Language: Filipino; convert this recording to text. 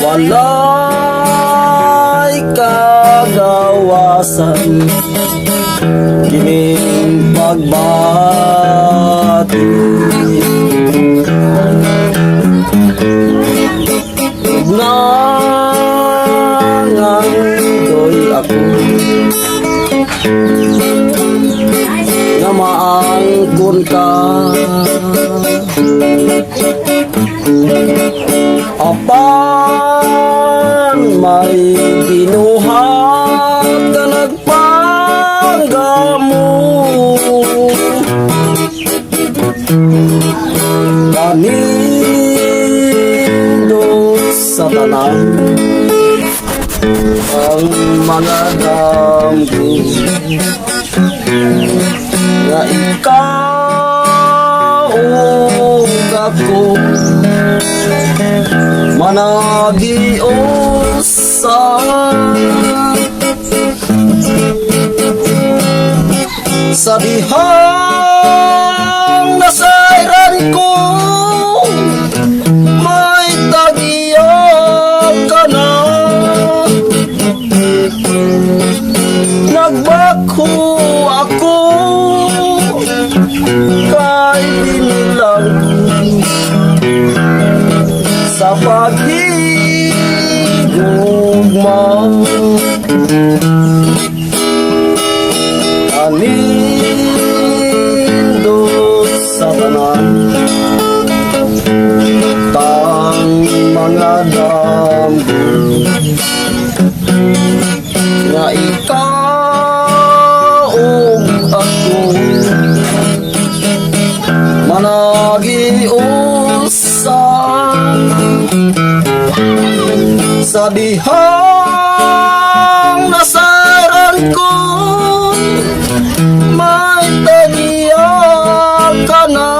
walay kagawasan kining pagbati. Nangandoy ako nga maangkon ka, apan may binuhat ka nagpanggamo. Kanindot sa tanan ang mga damgo nga ikaw ug ako managiusa. Sa dihang nasairan ko may tagiyag ka na, nagbako ako kay binilang sa pag-igugma. Kanindot sa tanan tang mga damgo nga ikaw ug ako managiusa. Sa dihang nasaran ko may tagiyag ka na,